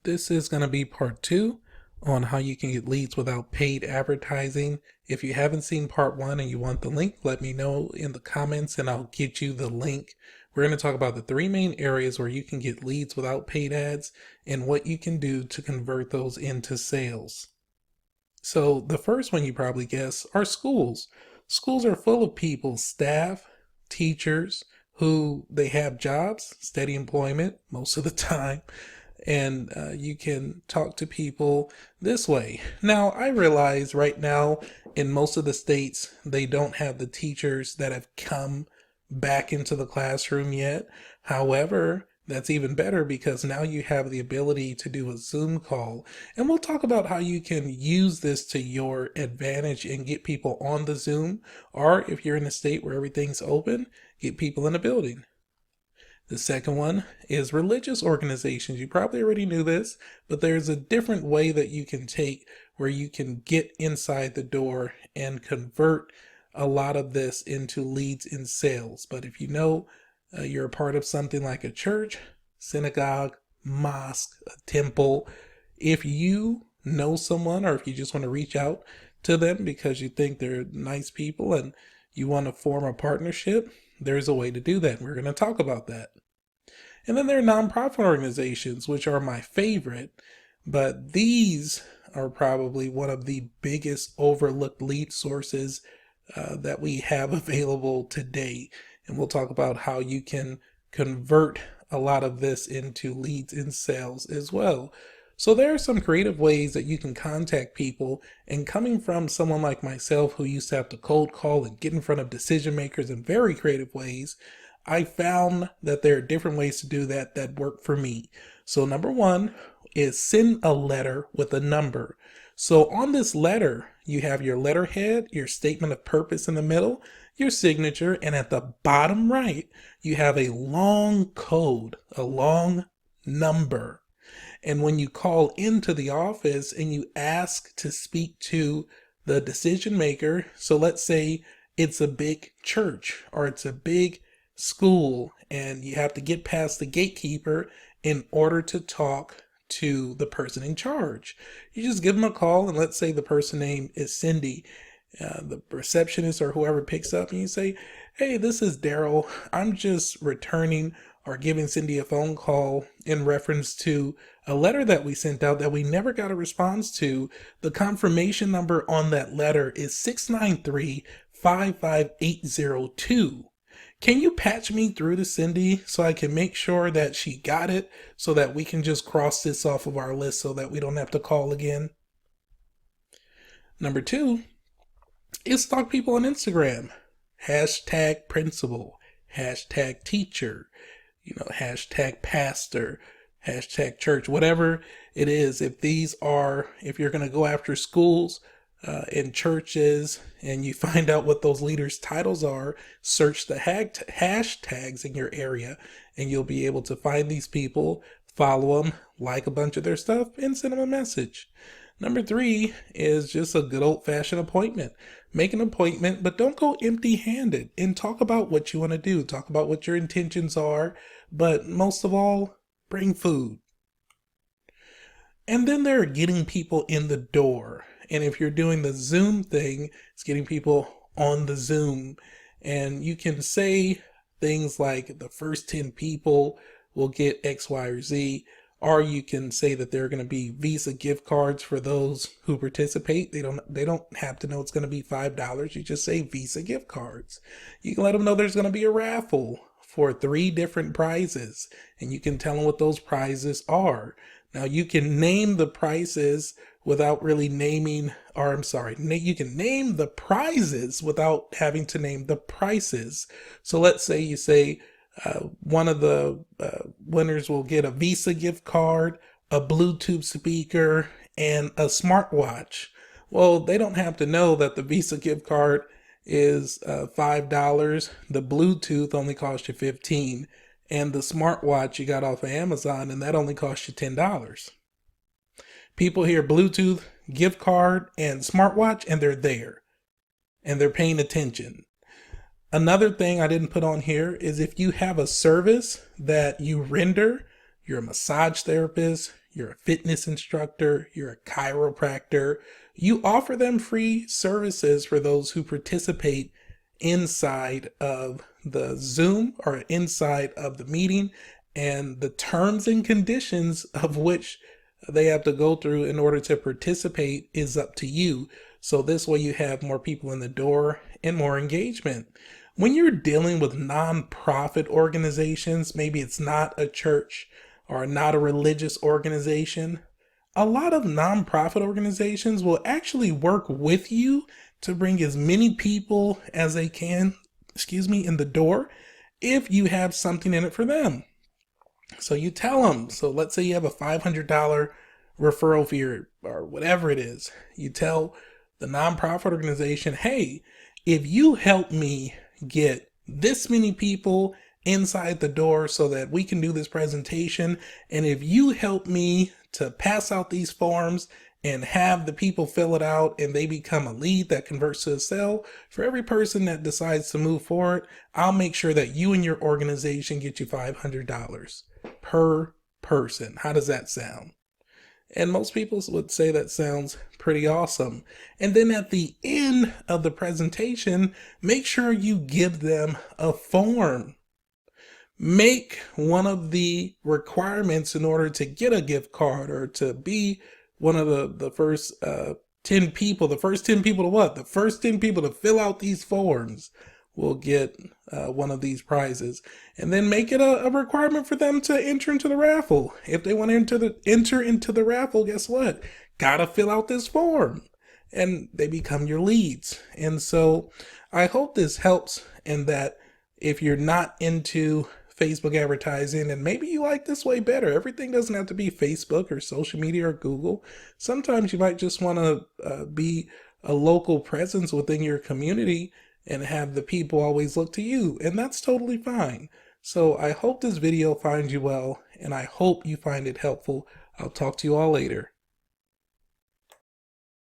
This is going to be part two on how you can get leads without paid advertising. If you haven't seen part one and you want the link, let me know in the comments and I'll get you the link. We're going to talk about the three main areas where you can get leads without paid ads and what you can do to convert those into sales. So the first one you probably guess are schools. Schools are full of people, staff, teachers, who they have jobs, steady employment most of the time, and you can talk to people this way. Now, I realize right now in most of the states, they don't have the teachers that have come back into the classroom yet. However, that's even better because now you have the ability to do a Zoom call. And we'll talk about how you can use this to your advantage and get people on the Zoom. Or if you're in a state where everything's open, get people in the building. The second one is religious organizations. You probably already knew this, but there's a different way that you can take where you can get inside the door and convert a lot of this into leads in sales. But if you know you're a part of something like a church, synagogue, mosque, a temple, if you know someone or if you just want to reach out to them because you think they're nice people and you want to form a partnership, there's a way to do that. We're going to talk about that. And then there are nonprofit organizations, which are my favorite, but these are probably one of the biggest overlooked lead sources that we have available today. And we'll talk about how you can convert a lot of this into leads in sales as well. So there are some creative ways that you can contact people, and coming from someone like myself who used to have to cold call and get in front of decision makers in very creative ways, I found that there are different ways to do that that work for me. So number one is send a letter with a number. So on this letter, you have your letterhead, your statement of purpose in the middle, your signature, and at the bottom right, you have a long code, a long number. And when you call into the office and you ask to speak to the decision maker, so let's say it's a big church or it's a big school and you have to get past the gatekeeper in order to talk to the person in charge. You just give them a call, and let's say the person name is Cindy, the receptionist or whoever picks up, and you say, "Hey, this is Darryl. I'm just returning or giving Cindy a phone call in reference to a letter that we sent out that we never got a response to. The confirmation number on that letter is 693-55802. Can you patch me through to Cindy so I can make sure that she got it so that we can just cross this off of our list so that we don't have to call again?" Number two is stalk people on Instagram. Hashtag principal, hashtag teacher, hashtag pastor, hashtag church, whatever it is. If you're going to go after schools and churches and you find out what those leaders' titles are, search the hashtags in your area and you'll be able to find these people, follow them, like a bunch of their stuff, and send them a message. Number three is just a good old-fashioned appointment. Make an appointment, but don't go empty-handed, and talk about what you want to do. Talk about what your intentions are, but most of all, bring food. And then there are getting people in the door. And if you're doing the Zoom thing, it's getting people on the Zoom. And you can say things like the first 10 people will get X, Y, or Z. Or you can say that there are going to be Visa gift cards for those who participate. They don't have to know it's going to be $5. You just say Visa gift cards. You can let them know there's going to be a raffle for 3 different prizes, and you can tell them what those prizes are. Now you can name the prizes without really naming, or I'm sorry, you can name the prizes without having to name the prices. So let's say you say, one of the winners will get a Visa gift card, a Bluetooth speaker, and a smartwatch. Well, they don't have to know that the Visa gift card is $5. The Bluetooth only costs you $15, and the smartwatch you got off of Amazon, and that only costs you $10. People hear Bluetooth, gift card, and smartwatch, and they're there, and they're paying attention. Another thing I didn't put on here is if you have a service that you render, you're a massage therapist, you're a fitness instructor, you're a chiropractor, you offer them free services for those who participate inside of the Zoom or inside of the meeting, and the terms and conditions of which they have to go through in order to participate is up to you. So this way you have more people in the door and more engagement. When you're dealing with nonprofit organizations, maybe it's not a church or not a religious organization, a lot of nonprofit organizations will actually work with you to bring as many people as they can, in the door if you have something in it for them. So you tell them, so let's say you have a $500 referral fee or whatever it is. You tell the nonprofit organization, hey, if you help me get this many people inside the door so that we can do this presentation, and if you help me to pass out these forms and have the people fill it out and they become a lead that converts to a sale, for every person that decides to move forward, I'll make sure that you and your organization get you $500 per person. How does that sound? And most people would say that sounds pretty awesome. And then at the end of the presentation, make sure you give them a form. Make one of the requirements in order to get a gift card or to be one of the first 10 people. The first 10 people to what? The first 10 people to fill out these forms will get one of these prizes. And then make it a requirement for them to enter into the raffle. If they want to enter into the raffle, guess what? Gotta fill out this form. And they become your leads. And so I hope this helps, and that if you're not into Facebook advertising, and maybe you like this way better, everything doesn't have to be Facebook or social media or Google. Sometimes you might just want to be a local presence within your community and have the people always look to you, and that's totally fine. So I hope this video finds you well, and I hope you find it helpful. I'll talk to you all later.